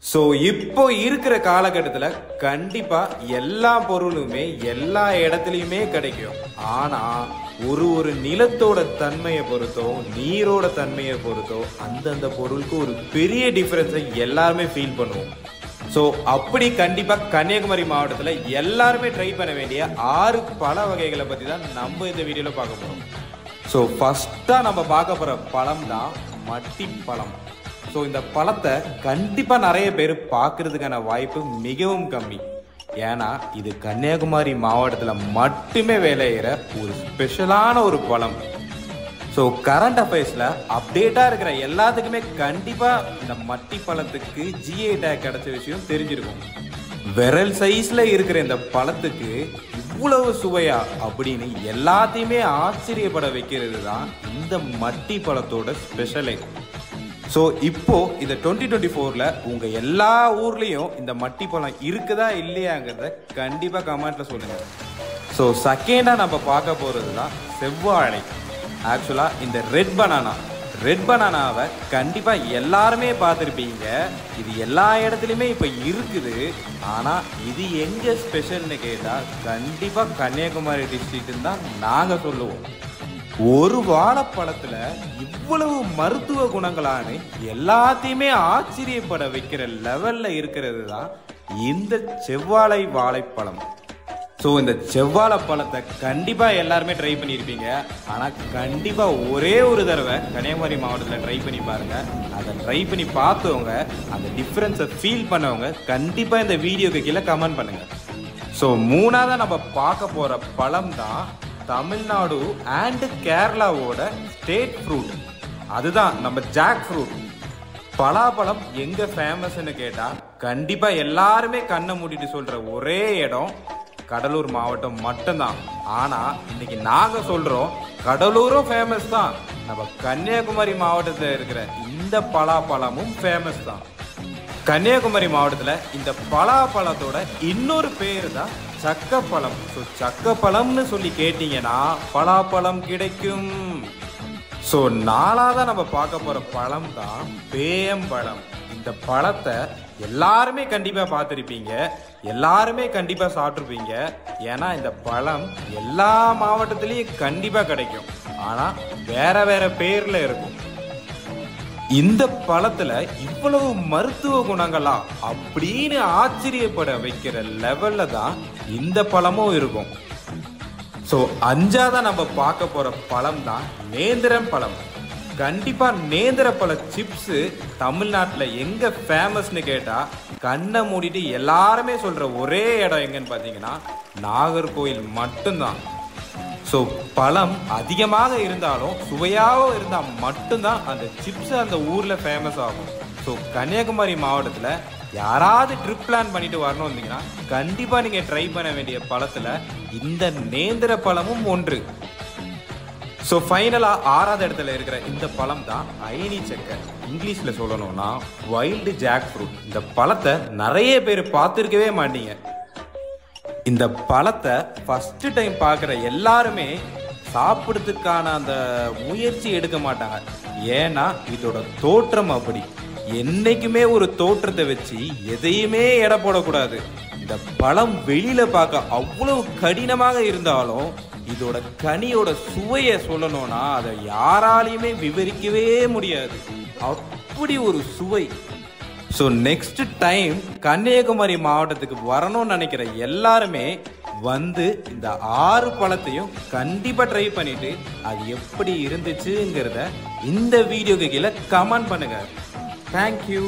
So இப்போ இருக்கிற காலகட்டத்தில் கண்டிப்பாக எல்லா பொருளுமே எல்லா இடத்துலையுமே கிடைக்கும். ஆனால் ஒரு நிலத்தோட தன்மையை பொறுத்தோ நீரோட தன்மையை பொறுத்தோ அந்தந்த பொருளுக்கு ஒரு பெரிய டிஃப்ரென்ஸை எல்லாருமே ஃபீல் பண்ணுவோம். ஸோ அப்படி கண்டிப்பாக கன்னியாகுமரி மாவட்டத்தில் எல்லாருமே ட்ரை பண்ண வேண்டிய 6 பழ வகைகளை பற்றி தான் நம்ம இந்த வீடியோவில் பார்க்க போகிறோம். ஸோ ஃபஸ்ட்டாக நம்ம பார்க்க போகிற பழம் தான் மட்டி பழம். ஸோ இந்த பழத்தை கண்டிப்பாக நிறைய பேர் பார்க்கறதுக்கான வாய்ப்பு மிகவும் கம்மி. ஏன்னா இது கன்னியாகுமரி மாவட்டத்தில் மட்டுமே விளையிற ஒரு ஸ்பெஷலான ஒரு பழம். ஸோ கரண்ட் அஃபேர்ஸில் அப்டேட்டாக இருக்கிற எல்லாத்துக்குமே கண்டிப்பாக இந்த மட்டி பழத்துக்கு GI டேக் கிடைச்ச விஷயம் தெரிஞ்சிருக்கும். விரல் சைஸில் இருக்கிற இந்த பழத்துக்கு இவ்வளவு சுவையா அப்படின்னு எல்லாத்தையுமே ஆச்சரியப்பட வைக்கிறது தான் இந்த மட்டி பழத்தோட ஸ்பெஷலே. ஸோ இப்போ இந்த 2024ல் உங்கள் எல்லா ஊர்லேயும் இந்த மட்டி பழம் இருக்குதா இல்லையாங்கிறத கண்டிப்பாக கமெண்ட்டில் சொல்லுங்கள். ஸோ செகண்டாக நம்ம பார்க்க போகிறது தான் செவ்வாழை. ஆக்சுவலாக இந்த ரெட் பனானாவை கண்டிப்பாக எல்லாருமே பார்த்துருப்பீங்க. இது எல்லா இடத்துலையுமே இப்போ இருக்குது. ஆனால் இது எங்கே ஸ்பெஷல்னு கேட்டால் கண்டிப்பாக கன்னியாகுமரி டிஸ்ட்ரிக்ட்னு தான் நாங்கள் சொல்லுவோம். ஒரு வாழைப்பழத்தில் இவ்வளவு மருத்துவ குணங்களானு எல்லாத்தையுமே ஆச்சரியப்பட வைக்கிற லெவலில் இருக்கிறது தான் இந்த செவ்வாழை வாழைப்பழம். ஸோ இந்த செவ்வாழை பழத்தை கண்டிப்பாக எல்லாருமே ட்ரை பண்ணியிருப்பீங்க. ஆனால் கண்டிப்பாக ஒரே ஒரு தடவை கன்னியாகுமரி மாவட்டத்தில் ட்ரை பண்ணி பாருங்கள். அதை ட்ரை பண்ணி பார்த்தவங்க அந்த டிஃப்ரென்ஸை ஃபீல் பண்ணவங்க கண்டிப்பாக இந்த வீடியோக்கு கீழே கமெண்ட் பண்ணுங்கள். ஸோ மூணாவதாக நம்ம பார்க்க போகிற பழம் தான் தமிழ்நாடு அண்ட் கேரளாவோட ஸ்டேட் ஃப்ரூட். அதுதான் நம்ம ஜாக் ஃப்ரூட். பலாப்பழம் எங்கே ஃபேமஸ்ன்னு கேட்டால் கண்டிப்பாக எல்லாருமே கண்ணை மூடிட்டு சொல்கிற ஒரே இடம் கடலூர் மாவட்டம் மட்டும்தான். ஆனால் இன்னைக்கு நாங்கள் சொல்கிறோம் கடலூரும் ஃபேமஸ் தான், நம்ம கன்னியாகுமரி மாவட்டத்தில் இருக்கிற இந்த பலாப்பழமும் ஃபேமஸ் தான். கன்னியாகுமரி மாவட்டத்தில் இந்த பலாப்பழத்தோட இன்னொரு பேர் தான் சக்கப்பழம். ஸோ சக்கப்பழம்னு சொல்லி கேட்டிங்கன்னா பலாப்பழம் கிடைக்கும். ஸோ நாலாவதாக நம்ம பார்க்க போகிற பழம் தான் பேயம்பழம். இந்த பழத்தை எல்லாருமே கண்டிப்பாக பார்த்துருப்பீங்க, எல்லாருமே கண்டிப்பாக சாப்பிட்ருப்பீங்க. ஏன்னா இந்த பழம் எல்லா மாவட்டத்துலேயும் கண்டிப்பாக கிடைக்கும். ஆனால் வேற பேரில் இருக்கும். இந்த பழத்துல இவ்வளவு மருத்துவ குணங்களா அப்படின்னு ஆச்சரியப்பட வைக்கிற லெவல்ல தான் இந்த பழமும் இருக்கும். ஸோ அஞ்சாவதா நம்ம பார்க்க போற பழம் தான் நேந்திரம் பழம். கண்டிப்பா நேந்திர பழ சிப்ஸ் தமிழ்நாட்டில் எங்க ஃபேமஸ்னு கேட்டா கண்ணை மூடிட்டு எல்லாருமே சொல்ற ஒரே இடம் எங்கன்னு பார்த்தீங்கன்னா நாகர்கோயில் மட்டும்தான். ஸோ பழம் அதிகமாக இருந்தாலும் சுவையாக இருந்தால் மட்டும்தான் அந்த சிப்ஸ் அந்த ஊரில் ஃபேமஸ் ஆகும். ஸோ கன்னியாகுமரி மாவட்டத்தில் யாராவது ட்ரிப் பிளான் பண்ணிட்டு வரணும் வந்தீங்கன்னா கண்டிப்பாக நீங்கள் ட்ரை பண்ண வேண்டிய பழத்தில் இந்த நேந்திர பழமும் ஒன்று. ஸோ ஃபைனலாக 6வது இடத்துல இருக்கிற இந்த பழம் தான் அயனி சக்கை. இங்கிலீஷில் சொல்லணும்னா வைல்டு ஜாக் ஃப்ரூட். இந்த பழத்தை நிறைய பேர் பார்த்துருக்கவே மாட்டீங்க. இந்த பழத்தை ஃபர்ஸ்ட் டைம் பார்க்குற எல்லாருமே சாப்பிட்றதுக்கான அந்த முயற்சி எடுக்க மாட்டாங்க. ஏன்னா இதோட தோற்றம் அப்படி. என்னைக்குமே ஒரு தோற்றத்தை வச்சு எதையுமே எடை போடக்கூடாது. இந்த பழம் வெளியில பார்க்க அவ்வளவு கடினமாக இருந்தாலும் இதோட கனியோட சுவையை சொல்லணும்னா அதை யாராலையுமே விவரிக்கவே முடியாது. அப்படி ஒரு சுவை. ஸோ நெக்ஸ்ட் டைம் கன்னியாகுமரி மாவட்டத்துக்கு வரணும்னு நினைக்கிற எல்லாருமே வந்து இந்த 6 பழத்தையும் கண்டிப்பாக ட்ரை பண்ணிட்டு அது எப்படி இருந்துச்சுங்கிறத இந்த வீடியோக்கு கீழே கமெண்ட் பண்ணுங்க. தேங்க்யூ.